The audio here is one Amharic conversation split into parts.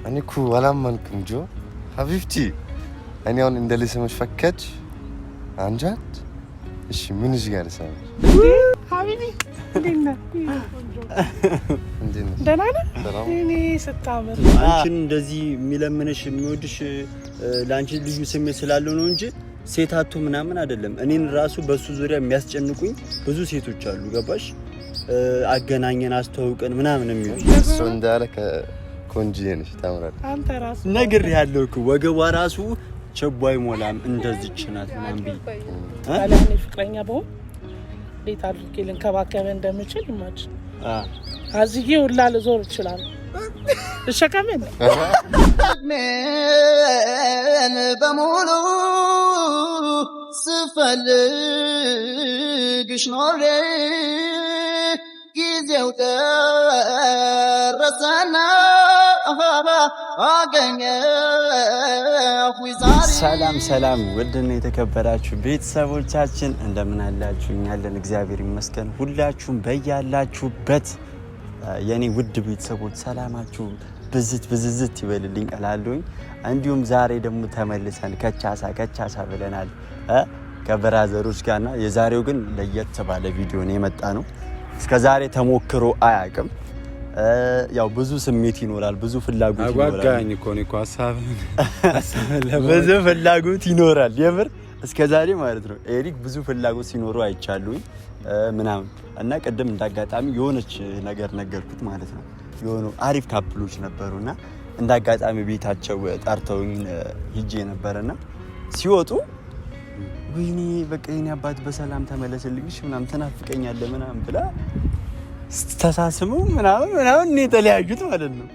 እኔ እኮ አላመንኩም ጆ ሀቢብቲ እኔ አሁን እንደልስምሽ ፈከች አንጃት እሺ ምን እዚህ ጋር ሰው ሀቢቢ እንዴና ደህና ነህ? እኔ ስታምር አንቺን እንደዚህ የሚለምንሽ የሚወድሽ ላንቺ ልዩ ስሜት ስላለው ነው እንጂ ሴታቱ ምናምን አይደለም። እኔን ራሱ በሱ ዙሪያ የሚያስጨንቁኝ ብዙ ሴቶች አሉ። ገባሽ? አገናኘን አስተዋውቀን ምናምን የሚሉ እሱ እንዳለ ከኮንጂዬ ነሽ ታምራለህ። አንተ ራሱ ነገር ያለው እኮ ወገቧ ራሱ ቸቧይ ሞላም እንደዚህ ችናት ምናምን ቢ አላኔ ፍቅረኛ በሆን እንዴት አድርጌ ልንከባከበ እንደምችል ይማጭ አዚጌ ሁላ ልዞር ይችላል። እሸከመን ምን በሙሉ ስፈልግሽ ኖሬ ጊዜው ደረሰና ሰላም ሰላም ውድና የተከበራችሁ ቤተሰቦቻችን እንደምን አላችሁ? እኛለን እግዚአብሔር ይመስገን። ሁላችሁም በያላችሁበት የኔ ውድ ቤተሰቦች ሰላማችሁ ብዝት ይበልልኝ እላለሁኝ። እንዲሁም ዛሬ ደግሞ ተመልሰን ከቻሳ ብለናል ከብራዘሮች ጋርና የዛሬው ግን ለየት ባለ ቪዲዮ ነው የመጣ ነው። እስከዛሬ ተሞክሮ አያውቅም። ያው ብዙ ስሜት ይኖራል፣ ብዙ ፍላጎት ይኖራል። አጓጋኝ እኮ ነው ሐሳብን ብዙ ፍላጎት ይኖራል። የምር እስከዛሬ ማለት ነው ኤሪክ ብዙ ፍላጎት ሲኖሩ አይቻሉኝ ምናምን እና ቅድም እንዳጋጣሚ የሆነች ነገር ነገርኩት ማለት ነው። የሆኑ አሪፍ ካፕሎች ነበሩና እንዳጋጣሚ ቤታቸው ጠርተውኝ ሂጄ ነበርና ሲወጡ ወይኔ በቃ የኔ አባት በሰላም ተመለስልኝሽ ምናምን ተናፍቀኛለህ ምናምን ብላ ተሳስመው ምናምን እኔ ተለያዩት ማለት ነው።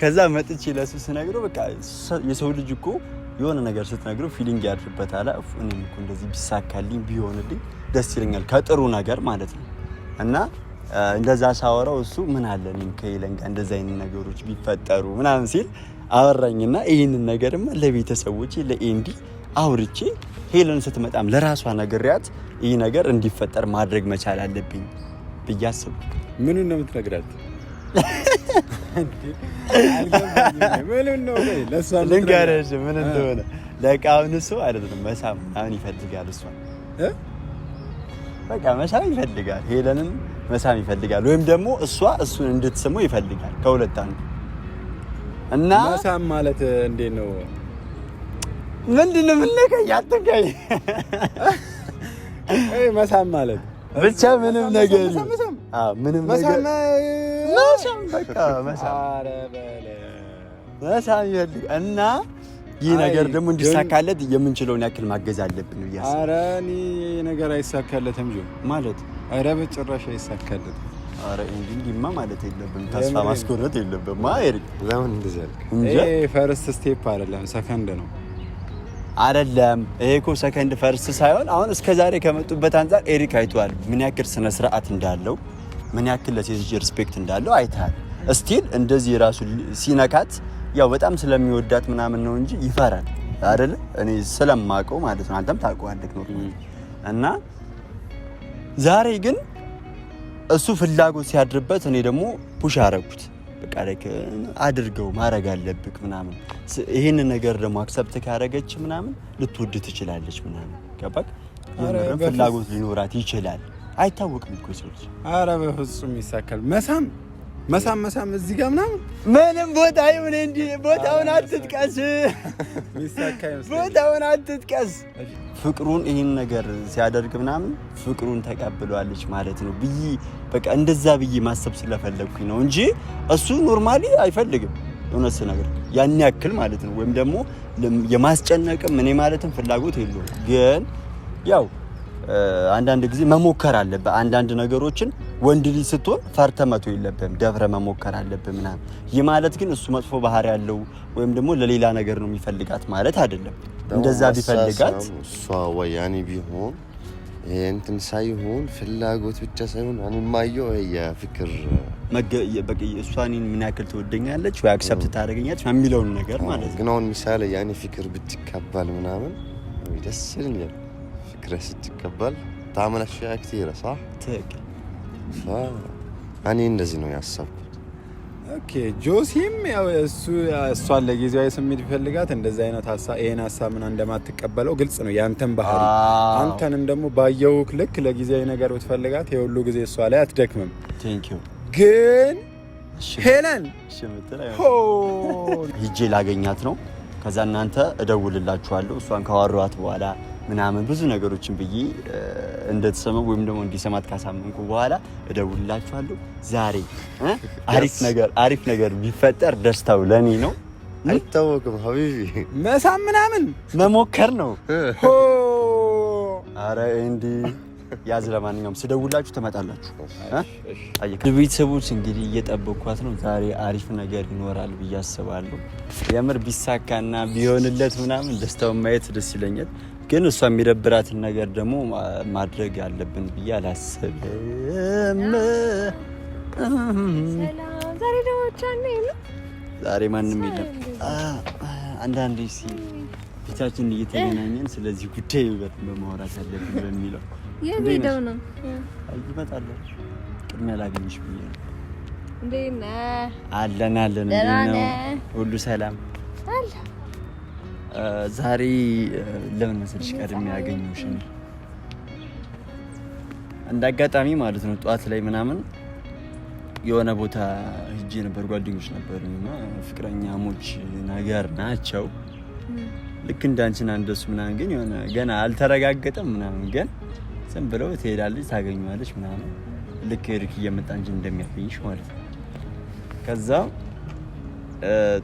ከዛ መጥቼ ለሱ ስነግረው በቃ የሰው ልጅ እኮ የሆነ ነገር ስትነግረው ፊሊንግ ያድርበታል። እኔም እኮ እንደዚህ ቢሳካልኝ ቢሆንልኝ ደስ ይለኛል ከጥሩ ነገር ማለት ነው። እና እንደዛ ሳወራው እሱ ምን አለ እኔም ከሄለን ጋር እንደዛ አይነት ነገሮች ቢፈጠሩ ምናምን ሲል አወራኝና ይህንን ነገርማ ለቤተሰቦቼ ለኤንዲ አውርቼ ሄለን ስትመጣም ለራሷ ነግሬያት ይህ ነገር እንዲፈጠር ማድረግ መቻል አለብኝ ብዬ አሰብኩ። ምን ነው የምትነግራት? ምን ነው ለሷ ልንገርሽ ምን እንደሆነ ለቃውን እሱ አይደለም መሳም አሁን ይፈልጋል። እሷ በቃ መሳም ይፈልጋል፣ ሄለንን መሳም ይፈልጋል፣ ወይም ደግሞ እሷ እሱን እንድትስመው ይፈልጋል። ከሁለት አንዱ እና መሳም ማለት እንዴት ነው? ምንድነው ምንነካኝ አትንካኝ። መሳም ማለት ብቻ ምንም ነገር ምንም ነገር መሳም በቃ መሳም ይፈልግ እና ይህ ነገር ደግሞ እንዲሳካለት የምንችለውን ያክል ማገዝ አለብን ብዬ አስባለሁ። ኧረ እኔ ነገር አይሳካለትም ማለት ኧረ በጭራሽ አይሳካለትም። ኧረ እንዲህማ ማለት የለብንም፣ ተስፋ ማስቆረጥ የለብንም። ኤሪክ ለምን እንደዚህ ያልክ? ይሄ ፈርስት ስቴፕ አይደለም ሰከንድ ነው። አይደለም ይሄ እኮ ሰከንድ ፈርስት ሳይሆን አሁን እስከዛሬ ከመጡበት አንፃር ኤሪክ አይቷል ምን ያክል ስነ ስርዓት እንዳለው፣ ምን ያክል ለሴት ልጅ ሪስፔክት እንዳለው አይታል። ስቲል እንደዚህ ራሱ ሲነካት ያው በጣም ስለሚወዳት ምናምን ነው እንጂ ይፈራል አይደለ? እኔ ስለማውቀው ማለት ነው። አንተም ታውቀዋለህ ነው። እና ዛሬ ግን እሱ ፍላጎት ሲያድርበት እኔ ደግሞ ፑሽ አደረኩት። በቃ አድርገው ማድረግ አለብክ ምናምን። ይሄን ነገር ደግሞ አክሰፕት ካደረገች ምናምን ልትወድ ትችላለች ምናምን። ገባክ? የምርም ፍላጎት ሊኖራት ይችላል፣ አይታወቅም እኮ ሰዎች። ኧረ በፍጹም ይሳካል። መሳም እዚህ ጋር ምንም ቦታ ይሁን እንዴ ቦታውን አትጥቀስ፣ ቦታውን አትጥቀስ። ፍቅሩን ይሄን ነገር ሲያደርግ ምናምን ፍቅሩን ተቀብሏለች ማለት ነው ብዬ በቃ እንደዛ ብዬ ማሰብ ስለፈለኩኝ ነው እንጂ እሱ ኖርማሊ አይፈልግም። እውነት ነገር ያን ያክል ማለት ነው። ወይም ደግሞ የማስጨነቅም እኔ ማለትም ፍላጎት የለውም። ግን ያው አንዳንድ ጊዜ መሞከር አለበት። አንዳንድ ነገሮችን ወንድ ልጅ ስትሆን ፈርተ መቶ የለብህም፣ ደፍረ መሞከር አለብህ ምናምን። ይህ ማለት ግን እሱ መጥፎ ባህሪ ያለው ወይም ደግሞ ለሌላ ነገር ነው የሚፈልጋት ማለት አይደለም። እንደዛ ቢፈልጋት እሷ ወያኔ ቢሆን እንትን ሳይሆን ፍላጎት ብቻ ሳይሆን እኔ ማየው የፍቅር እሷን ምን ያክል ትወደኛለች ወይ አክሰፕት ታደርገኛለች የሚለውን ነገር ማለት ነው። ግን አሁን ምሳሌ ያኔ ፍቅር ብትቀበል ምናምን ደስ ይለኛል። ፍቅር ስትቀበል ታመናሽ ያክቲራ صح ትክክል። እኔ እንደዚህ ነው ያሰብኩት ኦኬ ጆሲም ያው እሷን ለጊዜያዊ ስሜት ቢፈልጋት እንደዛ አይነት ይሄን ሀሳብ ምን እንደማትቀበለው ግልጽ ነው ያንተን ባህሪ። አንተንም ደግሞ ባየው ልክ ለጊዜያዊ ነገር ብትፈልጋት የሁሉ ጊዜ እሷ ላይ አትደክምም። ቴንክ ዩ ግን ሄለን ሂጄ ላገኛት ነው። ከዛ እናንተ እደውልላችኋለሁ እሷን ካወራኋት በኋላ ምናምን ብዙ ነገሮችን ብዬ እንደተሰማው ወይም ደግሞ እንዲሰማት ካሳመንኩ በኋላ እደውልላችኋለሁ። ዛሬ አሪፍ ነገር ቢፈጠር ደስታው ለኔ ነው። አይታወቅም ሀቢቢ መሳም ምናምን መሞከር ነው። አረ እንዲ ያዝ። ለማንኛውም ስደውላችሁ ትመጣላችሁ። ቤተሰቦች እንግዲህ እየጠበቅኳት ነው። ዛሬ አሪፍ ነገር ይኖራል ብዬ አስባለሁ። የምር ቢሳካና ቢሆንለት ምናምን ደስታውን ማየት ደስ ይለኛል። ግን እሷ የሚደብራትን ነገር ደግሞ ማድረግ ያለብን ብዬ አላስብም። ዛሬ ማንም የለም። አንዳንዴ ፊታችን እየተገናኘን ስለዚህ ጉዳይ በማውራት ያለብን በሚለው የሄደው ነው። ይመጣል። ቅድሚያ ላገኝሽ ብዬ ነው። እንዴት ነህ? አለን። እንዴት ነው? ሁሉ ሰላም አለ። ዛሬ ለምን መሰለሽ ቀድሜ ያገኘሁሽ እንዳጋጣሚ ማለት ነው። ጧት ላይ ምናምን የሆነ ቦታ ሂጄ ነበር። ጓደኞች ነበሩና ፍቅረኛሞች ነገር ናቸው። ልክ እንዳንቺና እንደሱ ምናምን ግን የሆነ ገና አልተረጋገጠም ምናምን ግን ዝም ብለው ትሄዳለች ታገኘዋለች ምናምን ልክ ሪክ እየመጣ እንጂ እንደሚያገኝሽ ማለት ነው። ከዛ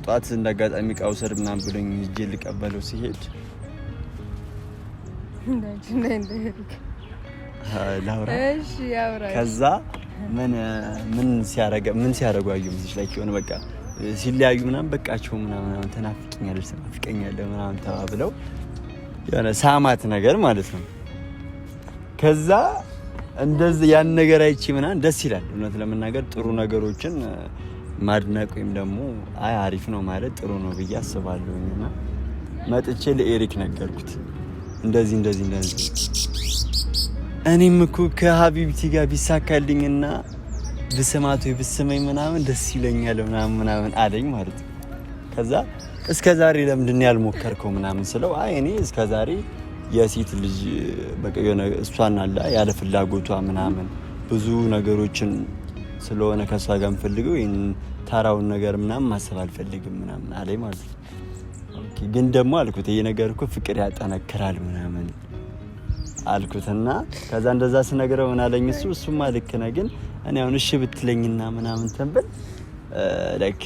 ጧት እንዳጋጣሚ ዕቃው ሰር ምናምን ብሎኝ ሂጄ ልቀበለው ሲሄድ ላውራ እሺ ያውራ። ከዛ ምን ሲያረጉ አየሁ ምስልሽ ላይ የሆነ በቃ ሲለያዩ ምናምን በቃቸው ምናምን ተናፍቀኛለች ምናምን ተባብለው የሆነ ሳማት ነገር ማለት ነው። ከዛ እንደዚህ ያን ነገር አይቼ ምናምን ደስ ይላል። እውነት ለመናገር ጥሩ ነገሮችን ማድነቅ ወይም ደግሞ አሪፍ ነው ማለት ጥሩ ነው ብዬ አስባለሁና መጥቼ ለኤሪክ ነገርኩት። እንደዚህ እኔም እኮ ከሀቢብቲ ጋር ቢሳካልኝና ብስማቱ ብስመኝ ምናምን ደስ ይለኛል ምናምን አለኝ ማለት ነው። ከዛ እስከዛሬ ለምንድን ነው ያልሞከርከው ምናምን ስለው እኔ እስከዛሬ የሴት ልጅ በቃ የሆነ እሷን አለ ያለ ፍላጎቷ ምናምን ብዙ ነገሮችን ስለሆነ ከሷ ጋር የምፈልገው ይሄን ታራውን ነገር ምናምን ማሰብ አልፈልግም ምናምን አለኝ ማለት ነው። ኦኬ ግን ደግሞ አልኩት ይሄ ነገር እኮ ፍቅር ያጠነክራል ምናምን አልኩትና ከዛ እንደዛ ስነግረው ምን አለኝ እሱማ ልክ ነህ፣ ግን እኔ አሁን እሺ ብትለኝና ምናምን ተንበል ላይክ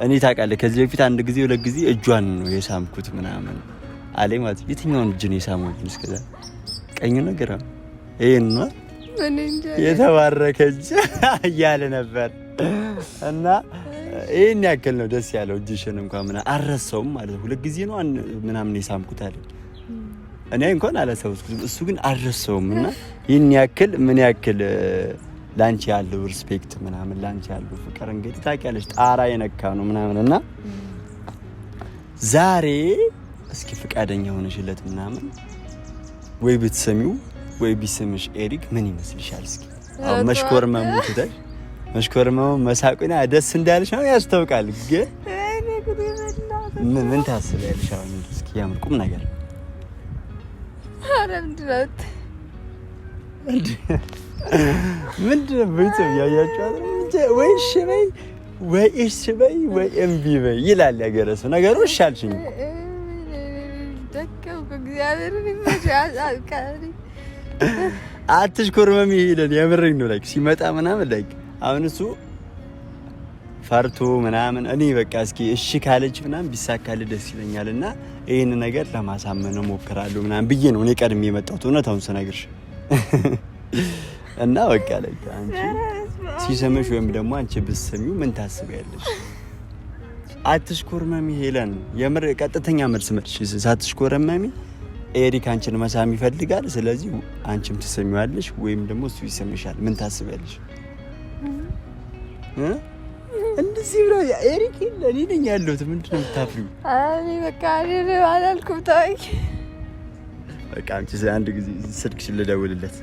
እኔ ታውቃለህ ከዚህ በፊት አንድ ጊዜ ሁለት ጊዜ እጇን ነው የሳምኩት ምናምን አለኝ ማለት ነው። የትኛውን እጅ ነው የሳምኩት? እስከዛ ቀኝ ነገር ነው ይሄን ነው የተባረከ እጅ እያለ ነበር እና ይሄን ያክል ነው ደስ ያለው። እጅሽን እንኳን ምናምን አልረሳውም ማለት ነው። ሁለት ጊዜ ነው ምናምን የሳምኩት አለኝ። እኔ እንኳን አላሰብኩትም እሱ ግን አልረሳውም። እና ይሄን ያክል ምን ያክል ላንቺ ያለው ሪስፔክት ምናምን ላንቺ ያለው ፍቅር እንግዲህ ታውቂያለሽ ጣራ የነካ ነው ምናምን እና ዛሬ እስኪ ፍቃደኛ ሆነሽለት ምናምን ወይ ብትሰሚው ወይ ቢስምሽ ኤሪክ ምን ይመስልሻል? እስኪ አሁን መሽኮርመሙ ትተሽ መሽኮርመሙ መሳቁና ደስ እንዳለሽ ነው ያስታውቃል። ግን ምን ታስቢያለሽ? አሁን እስኪ ያምርቁም ነገር አረምድራት ምንድነው ቤተሰብ ያያችኋት ወይ ሽበይ ወይ ሽበይ ወይ እምቢ በይ ይላል ያገረ ሰው ነገሩ። እሺ አልሽኝ ደከው ከእግዚአብሔር ይመሻል አልካሪ አትሽኮርመም ይሄዳል። የምሬን ነው ላይክ ሲመጣ ምናምን ላይክ አሁን እሱ ፈርቶ ምናምን እኔ በቃ እስኪ እሺ ካለች ምናምን ቢሳካል ደስ ይለኛልና ይሄን ነገር ለማሳመን ሞክራለሁ ምናምን ብዬ ነው እኔ ቀድሜ የመጣሁት እውነታውን ስነግርሽ እና በቃ ላይክ አንቺ ሲሰምሽ ወይም ደግሞ አንቺ ብትሰሚው ምን ታስቢያለሽ? አትሽኮርመሚ ሄለን የምር ቀጥተኛ መልስ መልሽ። ሳትሽኮርመሚ ኤሪክ አንቺን መሳም ይፈልጋል። ስለዚህ አንቺም ትሰሚዋለሽ ወይም ደግሞ እሱ ይሰምሻል። ምን ታስቢያለሽ? እንደዚህ ብሎ ኤሪክ ለኔ ነኝ ያለሁት ምንድነው የምታፍሪው? እኔ በቃ እኔ አላልኩም ታውቂ። በቃ አንቺ አንድ ጊዜ ስልክሽን ልደውልለት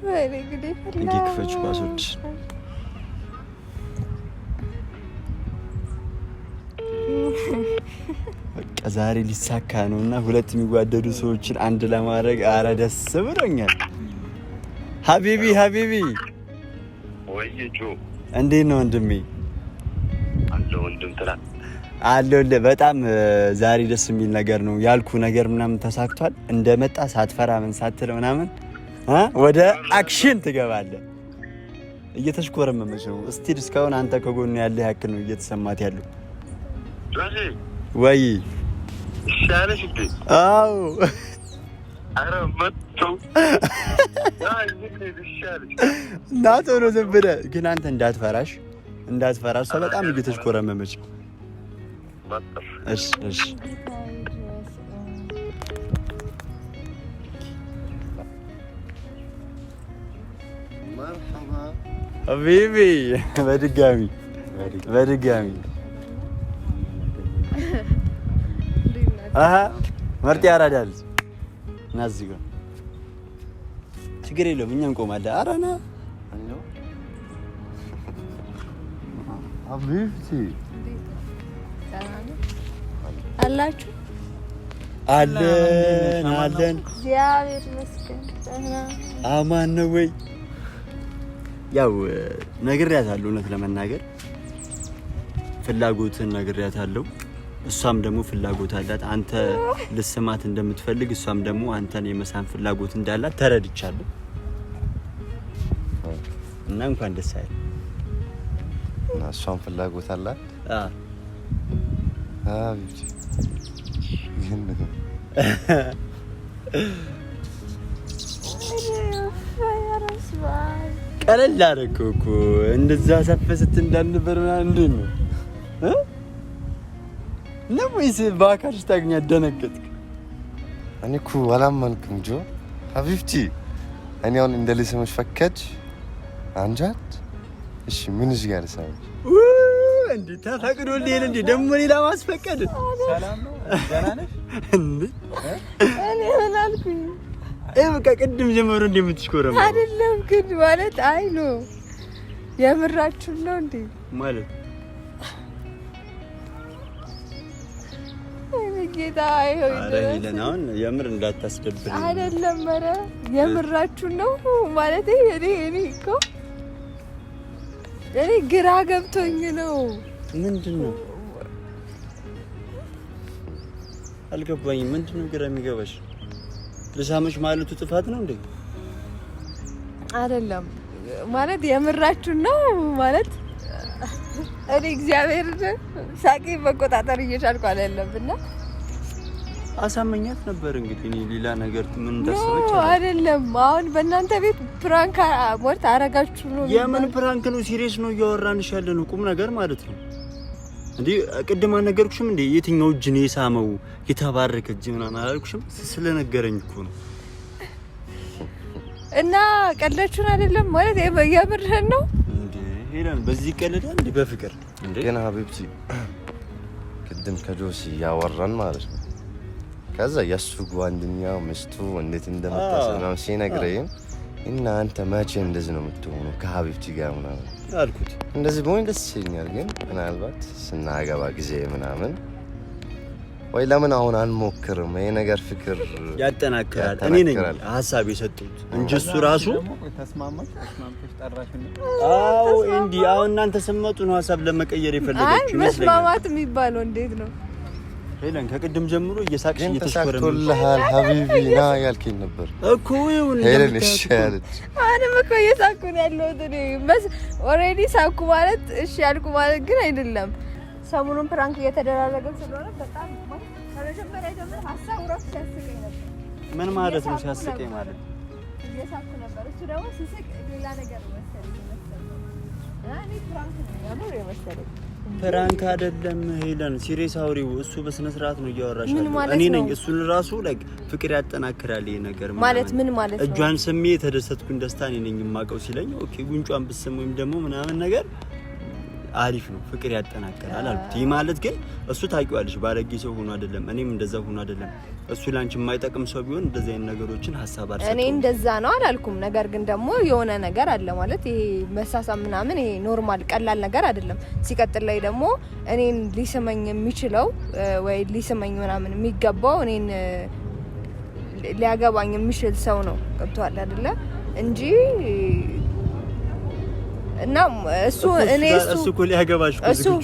ወይ ግዴ እንዴ ክፈች ፓስወርድ በቃ ዛሬ ሊሳካ ነውና ሁለት የሚጓደዱ ሰዎችን አንድ ለማድረግ አረ ደስ ብሎኛል። ሀቢቢ ወይጆ እንዴት ነው ወንድሜ? አለ ወንድም ትላ አለለ በጣም ዛሬ ደስ የሚል ነገር ነው ያልኩ ነገር ምናምን ተሳክቷል። እንደመጣ ሳትፈራ ምን ሳትል ምናምን ወደ አክሽን ትገባለህ። እየተሽኮረመመች ነው እስቲል እስካሁን አንተ ከጎን ያለ ያክል ነው እየተሰማት ያለው። ወይ ሻለሽ እንዴ? አው አረ መጥቶ ናቶ ነው ዘብደ ግን አንተ እንዳትፈራሽ እሷ በጣም እየተሽኮረመመች ነው። እሺ መርሐባ ሀቢቢ በድጋሚ መርጥ ያራዳል እና እዚህ ጋር ችግር የለውም እኛ እንቆማለን። ኧረ ና ሀቢብቲ አላችሁ አለን እግዚአብሔር ይመስገን። አማን ነው ወይ? ያው ነግሬያታለሁ፣ እውነት ለመናገር ፍላጎትን ነግሬያታለሁ። እሷም ደግሞ ፍላጎት አላት አንተ ልስማት እንደምትፈልግ፣ እሷም ደግሞ አንተን የመሳም ፍላጎት እንዳላት ተረድቻለሁ። እና እንኳን ደስ አይል እና እሷም ፍላጎት አላት። ሀቢብቲ ቀለል አደረገው እኮ እንደዛ ሰፈስት እንዳልነበር እንዴት ነው ነው ወይስ በአካል ስታገኛ ደነገጥክ? እኔ እኮ አላመንክም ጆ ሀቢብቲ። እኔ አሁን እንደ ልስምሽ ፈከች አንጃት። እሺ ምን እዚህ ጋር ሳይሆን እንዴ ተፈቅዶልኝ እንዴ ደግሞ ሌላ ማስፈቀድ? ሰላም ነው ደህና ነሽ እንዴ? እኔ አላልኩኝ በቃ ቅድም ጀምሮ እንደምትሽኮረም አይደለም ግን ማለት አይ ነው የምራችሁ ነው እንዴ ማለት ጌታ አይሆን አሁን የምር እንዳታስደብር አይደለም። ኧረ የምራችሁ ነው ማለት እኔ እኮ ግራ ገብቶኝ ነው። ምንድነው አልገባኝም። ምንድነው ግራ የሚገባሽ? ልሳምሽ ማለቱ ጥፋት ነው እንዴ? አይደለም ማለት የምራችሁ ነው ማለት እኔ እግዚአብሔር ሳቂ መቆጣጠር እየቻልኩ አይደለምና አሳመኛት ነበር። እንግዲህ እኔ ሌላ ነገር ምን እንደሰበች አይደለም። አሁን በእናንተ ቤት ፕራንክ ሞርት አረጋችሁ ነው። የምን ፕራንክ ነው? ሲሪየስ ነው እያወራንሽ ያለነው ቁም ነገር ማለት ነው እንዴ? ቅድም አልነገርኩሽም እንዴ? የትኛው እጅ ነው የሳመው? የተባረከ እጅ ምናምን አላልኩሽም? ስለነገረኝ እኮ ነው። እና ቀልዳችሁን አይደለም ማለት የምርህን ነው እንዴ? ሄለን በዚህ ቀልዳል እንዴ? በፍቅር እንዴ? ግን ሀቢብቲ ቅድም ከጆሲ ያወራን ማለት ነው። ከዛ የሱ ጓደኛው ሚስቱ እንዴት እንደመጣሰናው ሲነግረኝ እና አንተ መቼ እንደዚህ ነው የምትሆነው ከሀቢብቲ ጋር ምናምን አልኩት። እንደዚህ በሆነ ደስ ይለኛል፣ ግን ምናልባት ስናገባ ጊዜ ምናምን ወይ ለምን አሁን አንሞክርም? ይሄ ነገር ፍቅር ያጠናክራል። እኔ ነኝ ሀሳብ የሰጡት እንጂ እሱ ራሱ ተስማምተሽ ጠራሽኝ። አዎ እንዴ አሁን እናንተ ሰመጡ ነው ሀሳብ ለመቀየር የፈለጋችሁ ይመስለኛል። መስማማት የሚባለው እንዴት ነው? ሄለን ከቅድም ጀምሮ እየሳቅሽ እየተሽኮረመልሃል ሀቢቢ ና ያልከኝ ነበር እኮ ይሁን ሄለን እሺ ያለች አሁንም እኮ እየሳኩ ነው ያለሁት እኔ ኦልሬዲ ሳኩ ማለት እሺ ያልኩ ማለት ግን አይደለም። ሰሞኑን ፕራንክ እየተደራረገ ስለሆነ በጣም ከመጀመሪያ ጀምሮ ሀሳቡ ራሱ ሲያስቀኝ ነበር። ምን ማለት ነው ሲያስቀኝ ማለት? እየሳኩ ነበር። እሱ ደግሞ ሲስቅ ሌላ ነገር መሰለኝ እኔ ፕራንክ ነው ያለው የመሰለኝ። ፕራንክ አይደለም ሄለን፣ ሲሪየስ አውሪው። እሱ በስነ ስርዓት ነው እያወራሽ ያለው። እኔ ነኝ እሱን ራሱ ላይክ ፍቅር ያጠናክራል ይሄ ነገር ማለት ምን ማለት ነው? እጇን ስሜ የተደሰትኩኝ ደስታ እኔ ነኝ የማውቀው ሲለኝ ኦኬ ጉንጯን ብስም ወይም ደግሞ ምናምን ነገር አሪፍ ነው ፍቅር ያጠናከራል አልኩት። ይሄ ማለት ግን እሱ ታውቂዋለሽ ባለጌ ሰው ሆኖ አይደለም እኔም እንደዛ ሆኖ አይደለም እሱ ላንቺ የማይጠቅም ሰው ቢሆን እንደዚህ አይነት ነገሮችን ሐሳብ አርሰው እኔ እንደዛ ነው አላልኩም። ነገር ግን ደግሞ የሆነ ነገር አለ ማለት ይሄ መሳሳም ምናምን ይሄ ኖርማል ቀላል ነገር አይደለም። ሲቀጥል ላይ ደግሞ እኔን ሊስመኝ የሚችለው ወይ ሊስመኝ ምናምን የሚገባው እኔን ሊያገባኝ የሚችል ሰው ነው ገብቷል አይደለ እንጂ እና እሱ እኔ እሱ እኮ ሊያገባሽ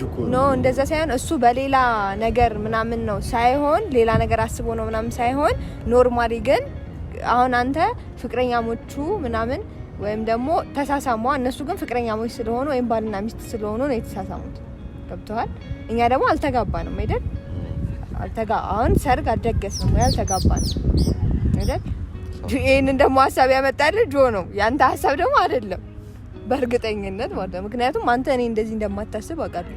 እኮ ነው እንደዛ ሳይሆን እሱ በሌላ ነገር ምናምን ነው ሳይሆን ሌላ ነገር አስቦ ነው ምናምን ሳይሆን ኖርማሊ ግን አሁን አንተ ፍቅረኛሞቹ ምናምን ወይም ደግሞ ተሳሳሙ እነሱ ግን ፍቅረኛሞች ስለሆኑ ወይም ባልና ሚስት ስለሆኑ ነው የተሳሳሙት ገብቷል። እኛ ደግሞ አልተጋባንም አይደል አሁን ሰርግ አልደገስንም ወይ አልተጋባንም አይደል ይሄንን ደግሞ ሐሳብ ያመጣልህ ጆ ነው ያንተ ሐሳብ ደግሞ አይደለም በእርግጠኝነት ማለት ነው። ምክንያቱም አንተ እኔ እንደዚህ እንደማታስብ አውቃለሁ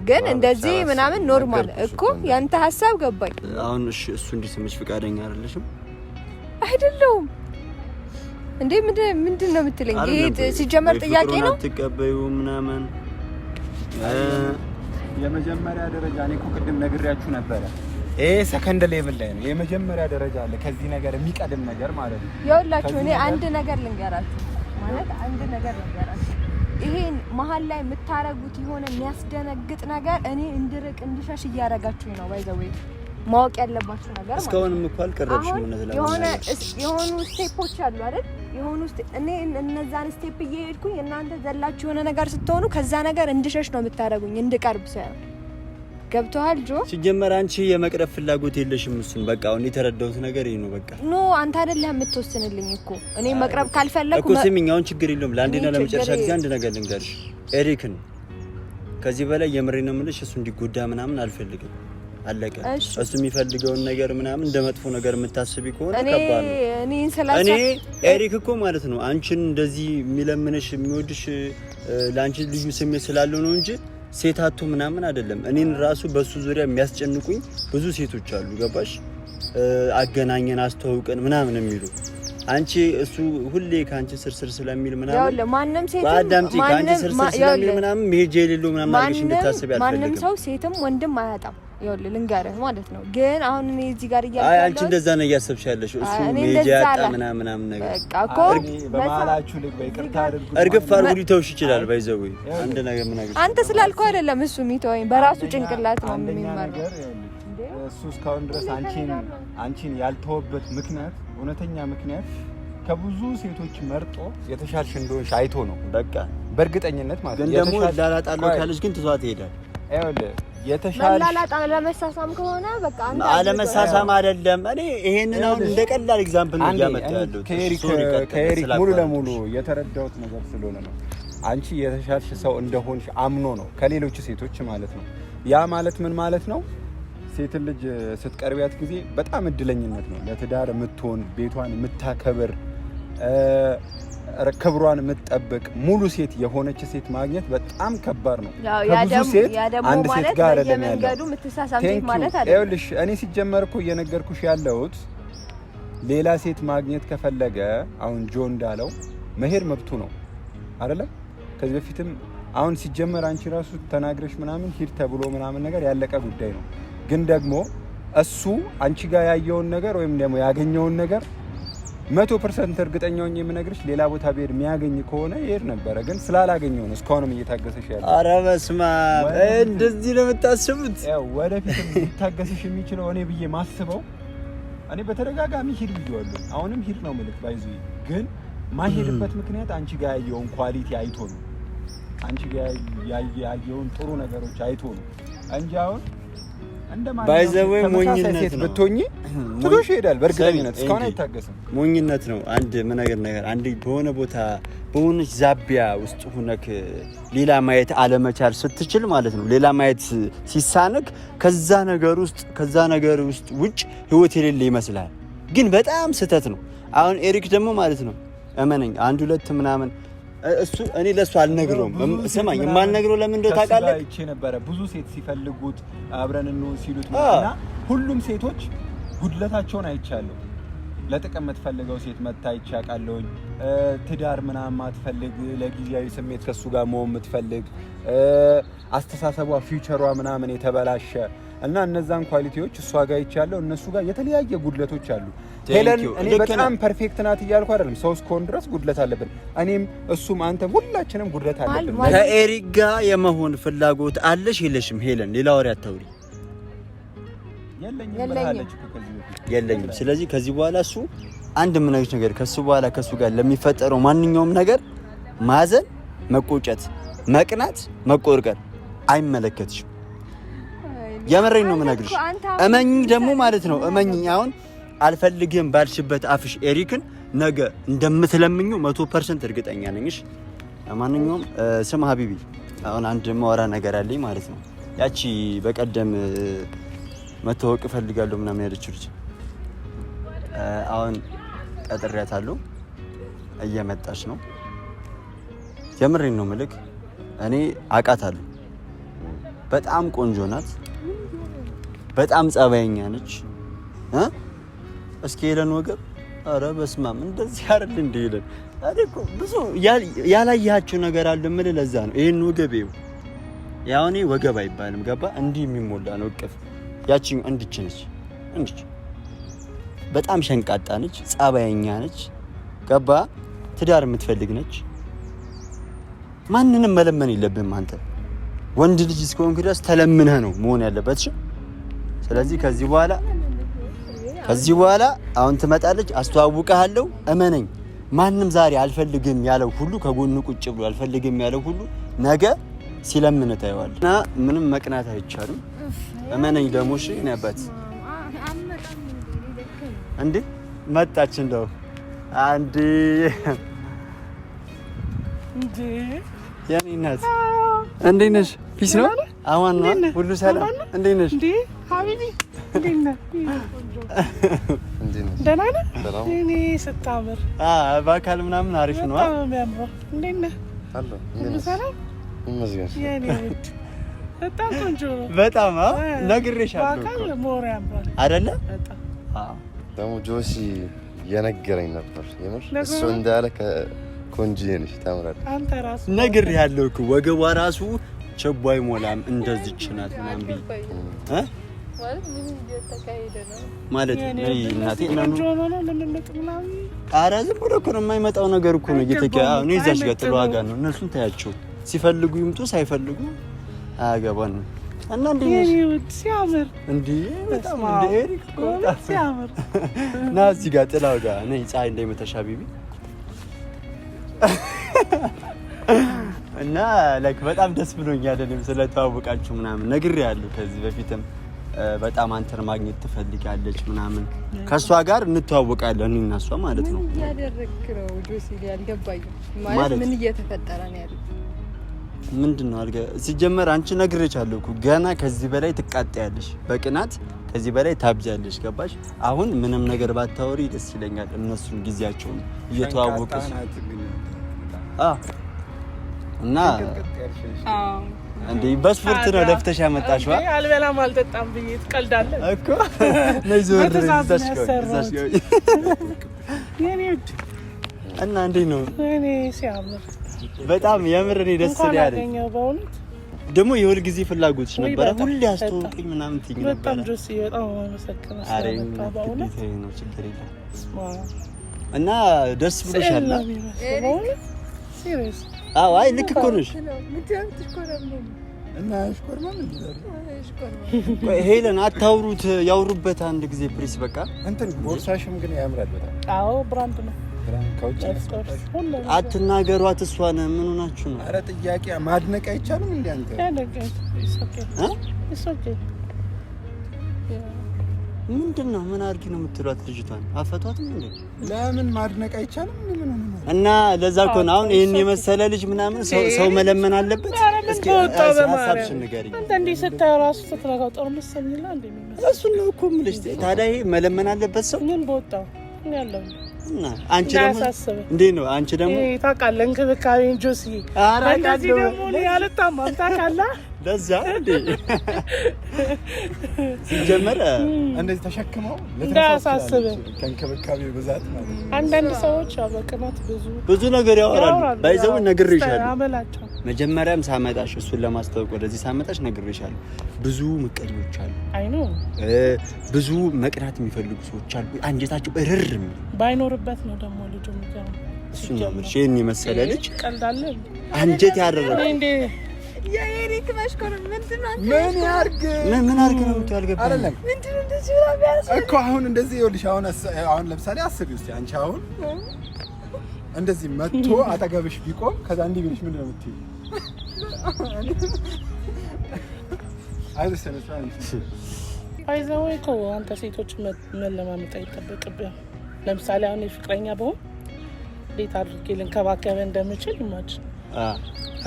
ግን እንደዚህ ምናምን ኖርማል እኮ ያንተ ሐሳብ ገባኝ። አሁን እሱ እንዲስምሽ ፍቃደኛ አይደለሽም? አይደለም እንዴ ምንድን ነው የምትለኝ? ይሄ ሲጀመር ጥያቄ ነው አትቀበዩ ምናምን የመጀመሪያ ደረጃ እኔ እኮ ቅድም ነግሬያችሁ ነበረ። ይሄ ሰከንድ ሌቭል ላይ ነው። የመጀመሪያ ደረጃ አለ ከዚህ ነገር የሚቀድም ነገር ማለት ነው። ይኸውላችሁ እኔ አንድ ነገር ልንገራችሁ ማለት አንድ ነገር ልንገራችሁ ይሄን መሀል ላይ የምታረጉት የሆነ የሚያስደነግጥ ነገር እኔ እንድርቅ እንድሸሽ እያረጋችሁ ነው። ባይዘው ማወቅ ያለባችሁ ነገር ማለት እስካሁንም እኮ አልቀረብሽም ነው የሆኑ ስቴፖች አሉ አይደል? የሆኑ እኔ እነዛን ስቴፕ እየሄድኩኝ እናንተ ዘላችሁ የሆነ ነገር ስትሆኑ ከዛ ነገር እንድሸሽ ነው የምታረጉኝ እንድቀርብ ሳይሆን ገብቶሃል ጆ? ሲጀመር አንቺ የመቅረብ ፍላጎት የለሽም። እሱን በቃ አሁን የተረዳሁት ነገር ይሄ ነው። በቃ ኖ አንተ አይደለም የምትወስንልኝ እኮ እኔ መቅረብ ካልፈለኩ እኮ ስሚኝ፣ አሁን ችግር የለውም። ለአንዴና ለመጨረሻ ጊዜ አንድ ነገር ልንገርሽ ኤሪክን፣ ከዚህ በላይ የምሬ ነው የምልሽ እሱ እንዲጎዳ ምናምን አልፈልግም። አለቀ። እሱ የሚፈልገውን ነገር ምናምን እንደ መጥፎ ነገር የምታስቢ ከሆነ ከባድ ነው። እኔ ኤሪክ እኮ ማለት ነው አንቺን እንደዚህ የሚለምንሽ የሚወድሽ ለአንቺ ልዩ ስሜት ስላለው ነው እንጂ ሴታቱ ምናምን አይደለም። እኔን ራሱ በሱ ዙሪያ የሚያስጨንቁኝ ብዙ ሴቶች አሉ። ገባሽ? አገናኘን አስተዋውቀን ምናምን የሚሉ አንቺ እሱ ሁሌ ካንቺ ስርስር ስለሚል ምናምን ያው ማንንም ሴት ባዳምጪ ካንቺ ስርስር ስለሚል ምናምን መሄጃ የሌለው ምናምን አድርገሽ እንድታስብ ያልፈልግም። ማንንም ሰው ሴትም ወንድም አያጣም። ይኸውልህ ልንገርህ ማለት ነው። ግን አሁን እኔ እዚህ ጋር እያልኩ አይ አንቺ እንደዛ ነው እያሰብሽ ያለሽ እሱ መሄጃ ያጣ ምናምን ነገር በቃ እኮ በመሃላችሁ ልክ በይቅርታ አድርጉ እርግፍ አድርጉ ሊተውሽ ይችላል። ባይዘው አንድ ነገር ምን ነገር አንተ ስላልከው አይደለም እሱ የሚተወኝ በራሱ ጭንቅላት ነው የሚማረው። እሱ እስካሁን ድረስ አንቺን ያልተወበት ምክንያት እውነተኛ ምክንያት ከብዙ ሴቶች መርጦ የተሻልሽ እንደሆንሽ አይቶ ነው። በቃ በእርግጠኝነት ማለት ነው። ግን ደግሞ ላላጣለው ካለሽ ግን ትዟት ይሄዳል። አይወለ የተሻልሽ ላላጣ ለመሳሳም ከሆነ በቃ አንተ አለመሳሳም አይደለም። እኔ ይሄንን አሁን እንደ ቀላል ኤግዛምፕል ነው ያመጣለው። ከኤሪክ ሙሉ ለሙሉ የተረዳሁት ነገር ስለሆነ ነው። አንቺ የተሻልሽ ሰው እንደሆንሽ አምኖ ነው ከሌሎች ሴቶች ማለት ነው። ያ ማለት ምን ማለት ነው? ሴት ልጅ ስትቀርቢያት ጊዜ በጣም እድለኝነት ነው። ለትዳር የምትሆን ቤቷን የምታከብር ክብሯን የምትጠብቅ ሙሉ ሴት የሆነች ሴት ማግኘት በጣም ከባድ ነው። ከብዙ ሴት አንድ ሴት ጋር አይደለም ያለው የምትሳሳም ሴት ማለት አይደለም። ይኸውልሽ እኔ ሲጀመር እኮ እየነገርኩሽ ያለሁት ሌላ ሴት ማግኘት ከፈለገ አሁን ጆ እንዳለው መሄድ መብቱ ነው አይደለም? ከዚህ በፊትም አሁን ሲጀመር አንቺ ራሱ ተናግረሽ ምናምን ሂድ ተብሎ ምናምን ነገር ያለቀ ጉዳይ ነው። ግን ደግሞ እሱ አንቺ ጋር ያየውን ነገር ወይም ደግሞ ያገኘውን ነገር 100% እርግጠኛ ሆኜ የምነግርሽ ሌላ ቦታ ብሄድ የሚያገኝ ከሆነ ይሄድ ነበረ። ግን ስላላገኘው ነው እስካሁንም እየታገሰሽ ያለው። ኧረ በስመ አብ እንደዚህ ነው የምታስቡት? ያው ወደፊት ሊታገስሽ የሚችለው እኔ ብዬ ማስበው እኔ በተደጋጋሚ ሂድ ብዬዋለሁ። አሁንም ሂድ ነው ማለት ባይዙ። ግን ማይሄድበት ምክንያት አንቺ ጋር ያየውን ኳሊቲ አይቶ ነው። አንቺ ጋር ያየውን ጥሩ ነገሮች አይቶ ነው እንጂ አሁን ባይዘዌ ሞኝነት ነው ብትሆኚ ትቶሽ ይሄዳል። በእርግጠኝነት እስካሁን አይታገስም። ሞኝነት ነው። አንድ ነገር አንድ በሆነ ቦታ በሆነች ዛቢያ ውስጥ ሆነክ ሌላ ማየት አለመቻል ስትችል ማለት ነው። ሌላ ማየት ሲሳነክ ከዛ ነገር ውስጥ ውጭ ህይወት የሌለ ይመስላል። ግን በጣም ስህተት ነው። አሁን ኤሪክ ደግሞ ማለት ነው እመነኝ አንድ ሁለት ምናምን እሱ እኔ ለሱ አልነግረውም። ስማኝ የማልነግረው ለምን እንደው ታውቃለህ? እቺ ነበረ ብዙ ሴት ሲፈልጉት አብረን ነው ሲሉት እና ሁሉም ሴቶች ጉድለታቸውን አይቻለሁ። ለጥቅም የምትፈልገው ሴት መታ አይቻቃለሁኝ። ትዳር ምናምን ማትፈልግ ለጊዜያዊ ስሜት ከሱ ጋር መሆን የምትፈልግ አስተሳሰቧ ፊውቸሯ ምናምን የተበላሸ እና እነዛን ኳሊቲዎች እሷ ጋር ይቻለው እነሱ ጋር የተለያየ ጉድለቶች አሉ። ሄለን እኔ በጣም ፐርፌክት ናት እያልኩ አይደለም። ሰው እስከሆን ድረስ ጉድለት አለብን። እኔም እሱም አንተም ሁላችንም ጉድለት አለብን። ከኤሪክ ጋር የመሆን ፍላጎት አለሽ የለሽም? ሄለን ሌላ ወሬ አታውሪ። የለኝም። ስለዚህ ከዚህ በኋላ እሱ አንድ ምንነግርሽ ነገር ከሱ በኋላ ከሱ ጋር ለሚፈጠረው ማንኛውም ነገር ማዘን፣ መቆጨት፣ መቅናት፣ መቆርቀር አይመለከትሽም። የምሬን ነው የምነግርሽ። እመኝ ደግሞ ማለት ነው እመኝ። አሁን አልፈልግም ባልሽበት አፍሽ ኤሪክን ነገ እንደምትለምኙ 100% እርግጠኛ ነኝሽ። ለማንኛውም ስም ሀቢቢ አሁን አንድ ማወራ ነገር አለኝ ማለት ነው። ያቺ በቀደም መተዋወቅ እፈልጋለሁ ምናምን ያለችው ልጅ አሁን ቀጥሬያታለሁ፣ እየመጣች ነው። የምሬን ነው ምልክ እኔ አውቃታለሁ። በጣም ቆንጆ ናት፣ በጣም ጸባየኛ ነች። እስኪ ሄለን ወገብ፣ ኧረ በስማም እንደዚህ አይደል እንደ ሄለን እኮ ብዙ ያላያችሁ ነገር አለ የምልህ ለዛ ነው። ይሄን ወገብ ይኸው፣ ያው እኔ ወገብ አይባልም ገባ፣ እንዲህ የሚሞላ ነው እቅፍ። ያቺን እንድች ነች፣ እንድች በጣም ሸንቃጣ ነች፣ ጸባየኛ ነች ገባ፣ ትዳር የምትፈልግ ነች። ማንንም መለመን የለብህም አንተ ወንድ ልጅ እስከሆንክ ድረስ ተለምነህ ነው መሆን ያለበት። ስለዚህ ከዚህ በኋላ አሁን ትመጣለች፣ አስተዋውቀሃለሁ፣ እመነኝ። ማንም ዛሬ አልፈልግም ያለው ሁሉ ከጎኑ ቁጭ ብሎ አልፈልግም ያለው ሁሉ ነገ ሲለምን ታየዋለህ። እና ምንም መቅናት አይቻልም፣ እመነኝ። ደግሞ እሺ ነበት እንዴ መጣች እንደው አንዴ እንዴ የኔ እናት እንዴት ነሽ? ፒስ ነው? አማን ነው? ሁሉ ሰላም? እንዴት ነሽ? እንዴ ሀቢቢ እንዴት ነህ? ደህና ነህ? እኔ ስታምር በአካል ምናምን አሪፍ ነው። እንዴት ነህ? ሁሉ ሰላም? ይመስገን። የኔ ውድ በጣም ቆንጆ ነው። በጣም ነግሬሻለሁ እኮ በአካል ሞር ያምራል አይደለ? በጣም ደግሞ ጆሲ የነገረኝ ነበር የምር እሱ እንዳለ ቆንጆ ነሽ፣ ታምራለሽ። አንተ ራሱ ነግሬሃለሁ እኮ ወገቧ ራሱ ቸቧ አይሞላም እንደዚች ናት ምናምን ቢል ማለት ነው እናቴ ነው። ኧረ ዝም ብሎ እኮ ነው የማይመጣው ነገር እኮ ነው እየተከያ ነው። እዛሽ ጋር ጥሎ ዋጋ ነው። እነሱን ታያቸው፣ ሲፈልጉ ይምጡ፣ ሳይፈልጉ አያገባንም። እና እንዴ ሲያምር እንዴ በጣም እንዴ ኤሪክ በጣም ሲያምር ና እዚህ ጋር ጥላው ጋር ነይ፣ ፀሐይ እንዳይመታሽ ሀቢቢ። እና ላይክ በጣም ደስ ብሎኛል እኔም ስለተዋወቃችሁ ምናምን ነግሬያለሁ ከዚህ በፊትም በጣም አንተን ማግኘት ትፈልጋለች ምናምን ከሷ ጋር እንተዋወቃለን እኔ እና እሷ ማለት ነው። ምን ያደረግክ ነው ጆሲ? አልገባኝም ማለት ምን እየተፈጠረ ነው ያለው? ምንድነው አልገ ሲጀመር አንቺ ነግሬቻለሁ እኮ ገና ከዚህ በላይ ትቃጠያለሽ፣ በቅናት ከዚህ በላይ ታብጃለሽ። ገባሽ? አሁን ምንም ነገር ባታወሪ ደስ ይለኛል። እነሱን ጊዜያቸውን እየተዋወቁሽ እና እንዴ በስፖርት ነው ለፍተሽ ያመጣሽው? አልበላም አልጠጣም ብዬ ትቀልዳለህ እኮ ነይ ዞር እዛሽ እና እንዴ ነው እኔ ሲያምር በጣም የምር እኔ ደስ ይላል። ደግሞ የሁል ጊዜ ፍላጎትሽ ነበረ ሁሌ አስተዋውቂኝ ምናምን ትይኝ ነበር። በጣም ደስ በጣም መሰከነ ነው ችግር የለም እና ደስ ብሎሻል? ሲሪየስ አዎ አይ ልክ እኮ ነሽ። እና እሽኮርማን ቆይ ሄለን አታውሩት፣ ያውሩበት አንድ ጊዜ ፕሊስ። በቃ እንትን ቦርሳሽም ግን ያምራል በጣም። አዎ ብራንድ ነው። ከውጭ አትናገሯት፣ እሷን ምን ሆናችሁ ነው? ኧረ ጥያቄ ማድነቅ አይቻልም እንዴ አንተ? ምንድነው ምን አድርጊ ነው የምትሏት ልጅቷን? አፈቷትም እንዴ? ለምን ማድነቅ አይቻልም? ምን ሆነ? እና ለዛ እኮ ነው አሁን ይሄን የመሰለ ልጅ ምናምን ሰው መለመን አለበት። እስኪ ሀሳብሽን ንገሪኝ። አንተ እንዴ ስታየው ራሱ ስትረጋው ጦር መሰለኝላ እንዴ የሚመስለው እሱን ነው እኮ የምልሽ። ታዲያ ይሄ መለመን አለበት ሰው ምን በወጣው ያለው እና አንቺ ደግሞ እንዴ ነው አንቺ ደግሞ ታውቃለህ እንክብካቤን ጆሲ እንደዚህ ደግሞ ያለታም ታውቃለህ ለዛ እንዴ ሲጀመር እንደዚህ ተሸክመው እንዳያሳስብ ከእንክብካቤ ብዛት ማለት ነው። አንዳንድ ሰዎች በቅናት ብዙ ነገር ያወራሉ። ባይዘው ነግሬሻለሁ። አመላቸው መጀመሪያም ሳመጣሽ እሱን ለማስተዋወቅ ወደዚህ ሳመጣሽ ነግሬሻለሁ። ብዙ ምቀኞች አሉ። አይኑ ብዙ መቅናት የሚፈልጉ ሰዎች አሉ። አንጀታቸው እርር የሚል ባይኖርበት ነው ደግሞ ልጁ የሚገርም እሱ ነው ምርሽን የመሰለ ልጅ ቀልዳለ አንጀት ያደረገ እንዴ የኤሪክ መሽኮር ምንድነው? ምን ያርግ ምን አርግ ነው የምትያልገባ አይደለም ምንድነው እንደዚህ ብላ ቢያስ እኮ አሁን እንደዚህ ይኸውልሽ፣ አሁን ለምሳሌ አስቢ ውስጥ አንቺ አሁን እንደዚህ መጥቶ አጠገብሽ ቢቆም ከዛ እንዲህ ቢልሽ ምንድን ነው የምትይው? አይደል ሰነሳንሽ አይዘው እኮ አንተ ሴቶች መለማመጥ አይጠበቅብህም። ለምሳሌ አሁን የፍቅረኛ በሆን እንዴት አድርጌ ልንከባከበ እንደምችል ይማጭ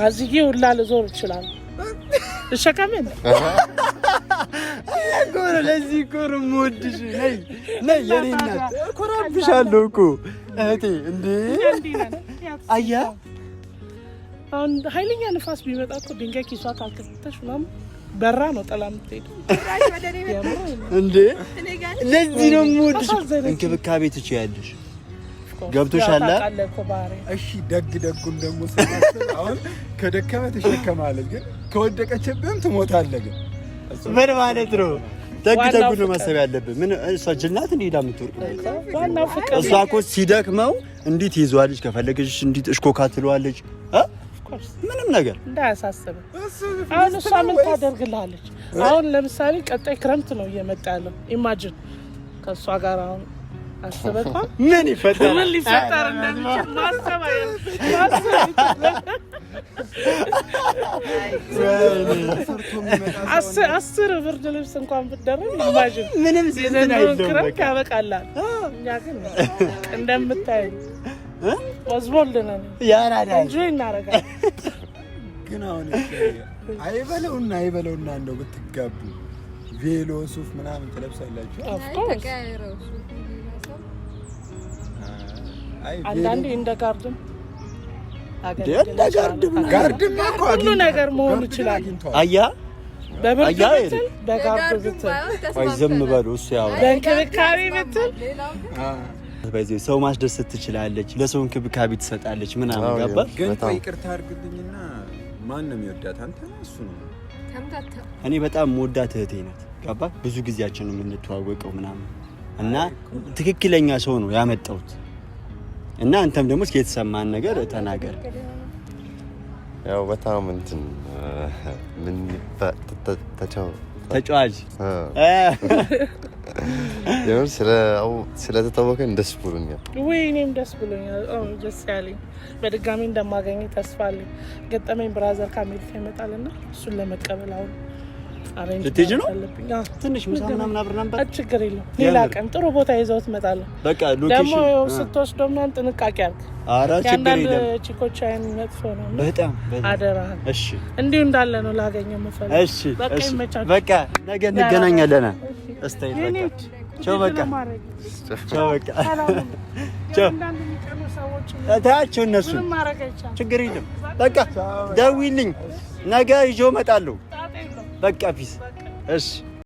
አዚጌ ሁላ ልዞር ይችላል። እሸከመን አጎረ ለዚህ ኮር ሞድሽ ነይ የኔ እናት ኮራብሻለሁ እኮ እህቴ እንዴ አያ አሁን ኃይለኛ ንፋስ ቢመጣ እኮ ድንጋይ ኪሷ ካልከተተሽ ምናምን በራ ነው ጠላ የምትሄደው እንዴ ለዚህ ነው ሞድሽ። እንክብካቤ ትችያለሽ። ገብቶሻል? እሺ ደጉን ደግሞ ሰማት። አሁን ከደከመ ተሸከማለች፣ ግን ከወደቀችብህም ትሞታለህ። ግን ምን ማለት ነው? ደጉ ነው ማሰብ ያለብህ። ምን እሷ ጅናት እንዴ ዳምትወርቅ ዋናው ፍቅር። እሷ እኮ ሲደክመው እንዴት ይዟልሽ፣ ከፈለገሽ እንዴት እሽኮካ ትለዋለች። ምንም ነገር እንዳያሳስብ። አሁን እሷ ምን ታደርግልሃለች? አሁን ለምሳሌ ቀጣይ ክረምት ነው እየመጣ ያለው። ኢማጂን ከእሷ ጋር አሁን አስበቷ ምን ይፈጠራል? ምን ሊፈጠር እንደሚችል ማሰብ አስር ብርድ ልብስ እንኳን ብትደረግ ኢማጂን ምንም ሲዘን አይደለም። በቃ ያበቃላል። እኛ ግን እንደምታየው ወዝቦልነን ያራዳ እንጂ እናረጋለን። ግን አሁን አይበለውና እንደው ብትጋቡ ቬሎ ሱፍ ምናምን ትለብሳላችሁ። አንዳንዴ እንደ ጋርድም እኮ ሁሉ ነገር መሆን ይችላል። አያ በብርድ በጋርድ ብትል ወይ ዝም በሉ እሱ ያው በእንክብካቤ ብትል በዚህ ሰው ማስደሰት ትችላለች። ለሰው እንክብካቤ ትሰጣለች ምናምን ገባ። ግን ይቅርታ አድርግልኝና ማን ነው የሚወዳት? አንተ ነው እሱ ነው? እኔ በጣም የምወዳት እህቴ ናት። ገባ። ብዙ ጊዜያችን ነው የምንተዋወቀው ምናምን እና ትክክለኛ ሰው ነው ያመጣሁት እና አንተም ደግሞ እስኪ የተሰማን ነገር ተናገር። ያው በጣም እንትን ምን ተጫዋች ያው ስለተተዋወቀን ደስ ብሎኛል። ወይ እኔም ደስ ብሎኛል። ደስ ያለኝ በድጋሚ እንደማገኘ ተስፋ አለኝ። ገጠመኝ ብራዘር ከአሜሪካ ይመጣልና እሱን ለመቀበል አሁን ልትሄጂ ነው? ትንሽ ምሳ ምናምን አብረን ነበር። ችግር የለም። ሌላ ቀን ጥሩ ቦታ ይዘውት እመጣለሁ። በቃ ሎኬሽን ደግሞ ስትወስደው ምናምን ጥንቃቄ አድርግ። ኧረ ችግር የለም። ቺኮች አይን መጥፎ ነው። በጣም አደራህን። እሺ እንዲሁ እንዳለ ነው ላገኘው የምፈልግ። እሺ በቃ ነገ እንገናኛለን። እስታይ በቃ ቻው። በቃ ቻው። በቃ ቻው። ታያቸው እነሱ ችግር የለም። በቃ ደውይልኝ ነገ ይዤው እመጣለሁ። በቃ ፒስ። እሺ